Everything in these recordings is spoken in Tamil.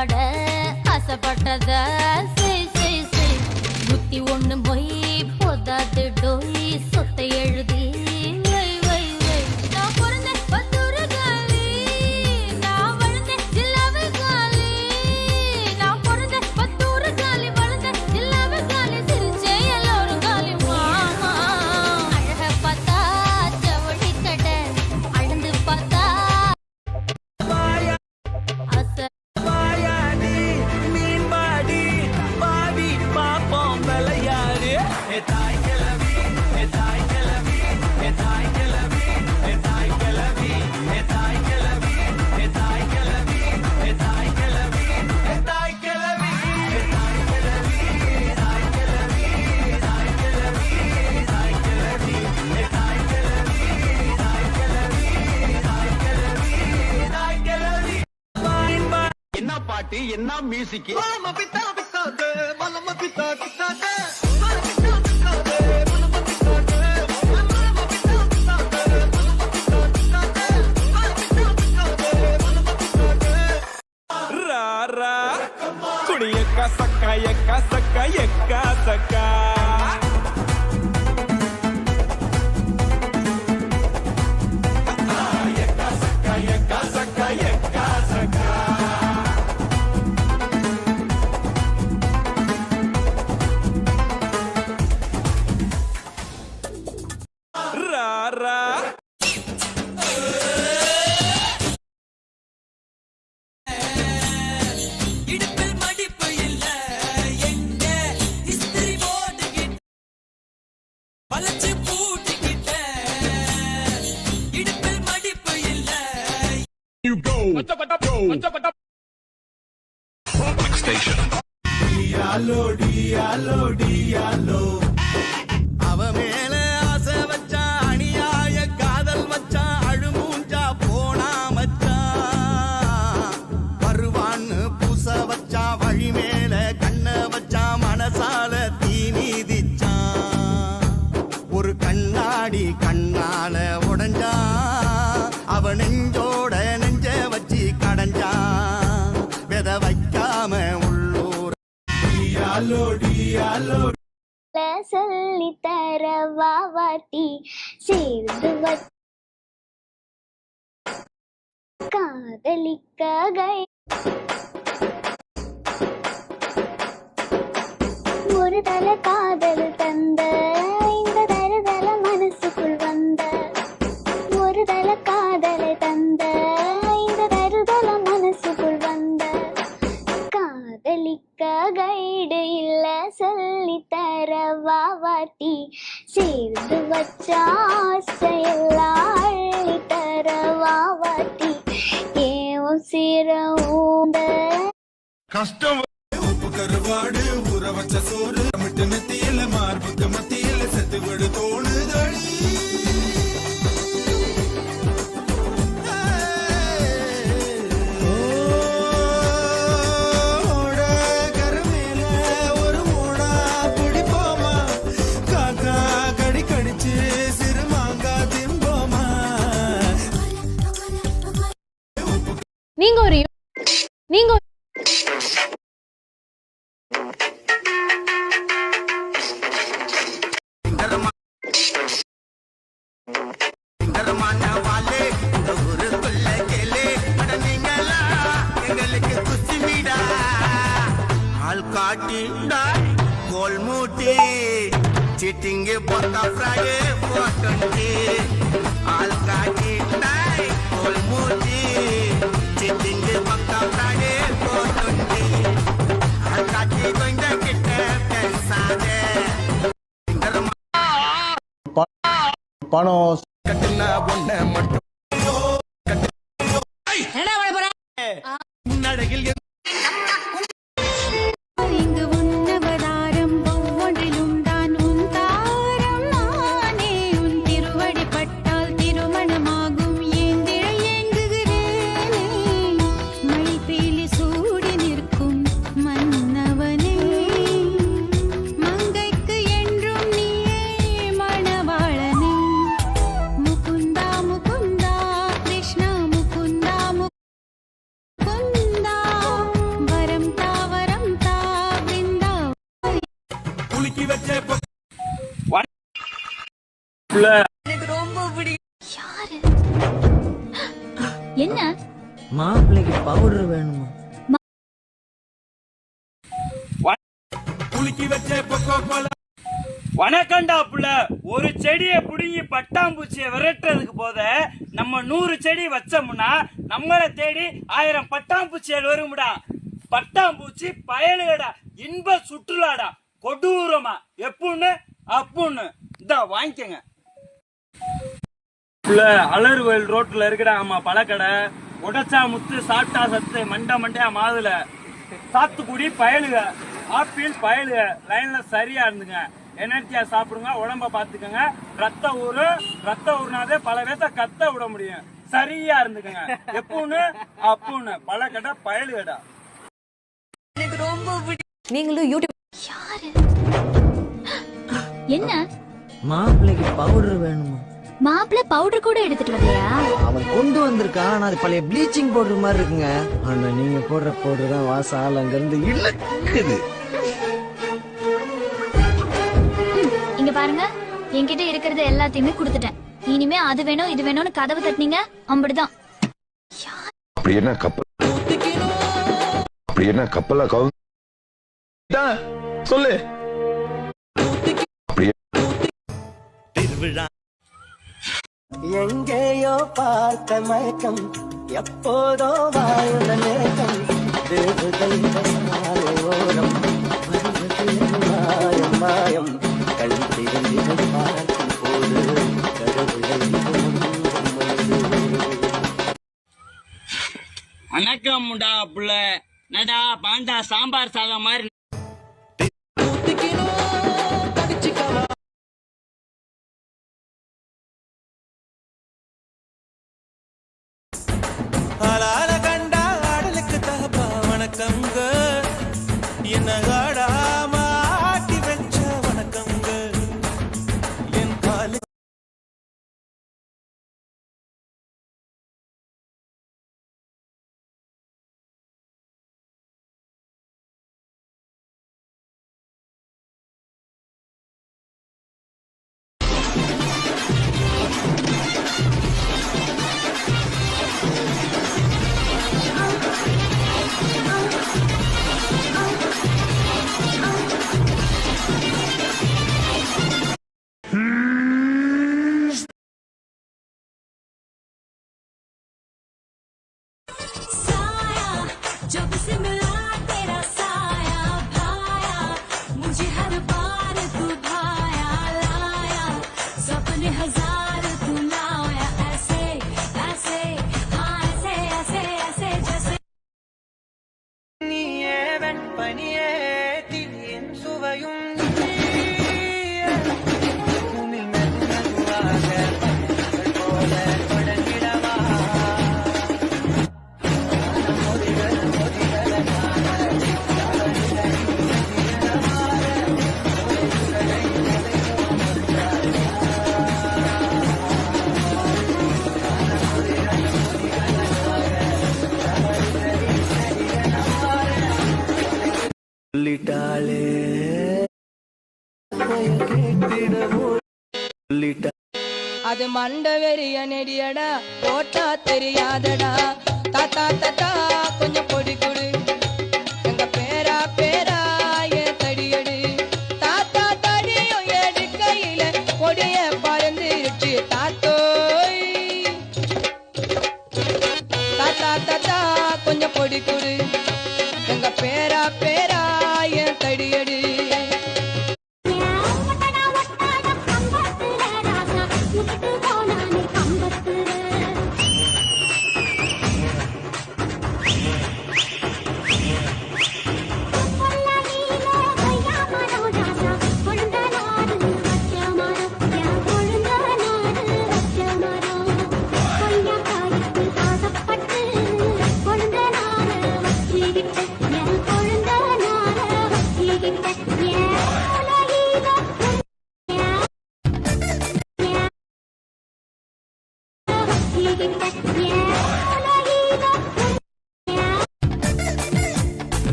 பட ஆசைப்பட்டத புத்தி ஒண்ணு போய் போதாது டோய் சொத்தை எழுதி வை வை வை நான் பிறந்த பத்தூரு காலி நான் வளர்ந்த ஜில்லாவை காலி நான் பிறந்த பத்தூரு காலி வளர்ந்த ஜில்லாவை காலி சிரிச்சே எல்லோரும் காலி மாமா அழக பார்த்தா ஜவளி கடை அழந்து பார்த்தா என்ன மியூசிக் குடியக்கா சக்கா எக்கா சக்கா எக்கா சக்கா You go. Station. Diallo, diallo, diallo. அவ மேல ஆசை வச்சா அணியாய காதல் வச்சா அழுமூஞ்சா போனா மச்சான் வருவான்னு பூச வச்சா வழி மேல கண்ண வச்சா மனசால தீ நீதிச்சான் ஒரு கண்ணாடி கண்ணால உடஞ்சா அவ நெஞ்சோட நெஞ்ச வச்சு கடஞ்சான் வெத வைக்காம உள்ளூர் டியாலோ டியாலோ சொல்லி தர வாவாட்டி சேர்ந்து காதலிக்க ஒரு தல காதல் தந்த இந்த தருதல மனசுக்குள் வந்த ஒரு தல காதலை தந்த இந்த தருதல மனசுக்குள் வந்த காதலிக்க கைடு இல்ல சொல்லி தர வாவாட்டி சேர்ந்து வச்சா ஆசையெல்லாம் அள்ளி தர வாவாட்டி ஏன் சீர ஊந்த கஷ்டம் உப்பு கருவாடு ஊற வச்ச சோறு மிட்டு மெத்தியில மார்புக்கு மத்தியில செத்து விடு தோணுதடி நீங்க गोलमूटी चीटिंग पक्का फ्राई फोटंटी आल काटी डाई गोलमूटी चीटिंग पक्का फ्राई फोटंटी आल काटी गोइंग किट पेंसादे பணம் கட்டனா பொண்ண மட்டும் என்ன பண்ண போற நடையில் முகுந்தா குலுக்கி வச்ச யாரு என்ன மாப்பிள்ளைக்கு பவுடர் வேணுமா? குலுக்கி வச்ச கொக்கோ கோலா. வணக்கண்டா புள்ள. ஒரு செடியை புடுங்கி பட்டாம்பூச்சியை விரட்டுறதுக்கு போத நம்ம 100 செடி வச்சோம்னா நம்மளை தேடி 1000 பட்டாம்பூச்சிகள் வரும்டா. பட்டாம்பூச்சி பயலுடா, இன்ப சுற்றுலாடா, கொடூரமா எப்புன்னு அப்புன்னு. இதா வாங்கிக்கங்க புள்ள. அலர்வயல் ரோட்ல இருக்குடா ஆமா பழக்கடை. உடைச்சா முத்து, சாப்பிட்டா சத்து, மண்டையா மாதுல. சாத்துக்குடி பயலுக, ஆப்பிள் பயலுக. லைன்ல சரியா இருந்துங்க, எனர்ஜியா சாப்பிடுங்க, உடம்ப பாத்துக்கங்க. ரத்த ஊர்னாதே பல பேர்த்த கத்த விட முடியும். சரியா இருந்துக்கங்க எப்புன்னு அப்புன்னு. பழக்கடை பயலுகடா. நீங்களும் யூடியூப். யாரு என்ன மாப்பிள்ளைக்கு பவுடர் வேணுமா? மாப்பிள்ள பவுடர் கூட எடுத்துட்டு வரலையா? அவன் கொண்டு வந்திருக்கான். ஆனா அது பழைய ப்ளீச்சிங் பவுடர் மாதிரி இருக்குங்க. ஆனா நீங்க போடுற பவுடர் தான் வாசம் அங்க இருந்து இழுக்குது. இங்க பாருங்க, என்கிட்ட இருக்கிறது எல்லாத்தையுமே கொடுத்துட்டேன். இனிமே அது வேணும் இது வேணும்னு கதவு தட்டினீங்க அப்படிதான். அப்படி என்ன கப்பலா சொல்லு. எங்கேயோ பார்த்த மயக்கம், எப்போதோ வாயுட நேக்கம். ஓரம் மாயம் மாயம். கண் திறந்து பார்க்கும் போது வணக்கம்டா புள்ள. நடா பாண்டா சாம்பார் சாதம் மாதிரி. ஆளால கண்டா ஆடலுக்கு தகப்பா வணக்கங்க. என்ன ஆடாம ஆட்டி வச்ச வணக்கங்க. என் காலு जब से मिला तेरा साया भाया, मुझे हर बार तू भाया लाया, सपने हजार तू लाया. ऐसे ऐसे हाँ ऐसे ऐसे ऐसे जैसे நீயே வெண்பனியே தீயின் சுவையும் சொல்லிட்டாளே அது மண்ட வெறிய நெடியடா, போட்டா தெரியாதடா. தாத்தா தாத்தா கொஞ்சம் பொடி கொடு, எங்க பேரா பேரா என் தடியடு. தாத்தா தடியும் எடுக்கையில கொடிய பறந்துருச்சு தாத்தோய். தாத்தா தாத்தா கொஞ்சம் பொடி கொடு, எங்க பேரா பேரா என் தடியடு.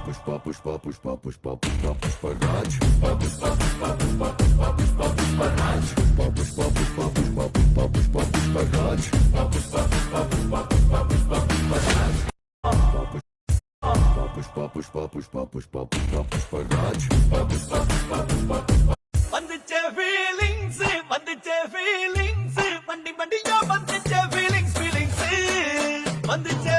पुष्पा पुष्पा पुष्पा पुष्पा पुष्पा पुष्पा राज पुष्पा पुष्पा पुष्पा पुष्पा पुष्पा पुष्पा पुष्पा राज पुष्पा पुष्पा पुष्पा पुष्पा पुष्पा पुष्पा पुष्पा राज पुष्पा पुष्पा पुष्पा पुष्पा पुष्पा पुष्पा पुष्पा राज पुष्पा पुष्पा पुष्पा पुष्पा पुष्पा पुष्पा राज पुष्पा पुष्पा पुष्पा पुष्पा पुष्पा வந்துச்சே ஃபீலிங்ஸ் வந்துச்சே ஃபீலிங்ஸ் வண்டி வண்டியா வந்துச்சே ஃபீலிங்ஸ் வந்துச்சே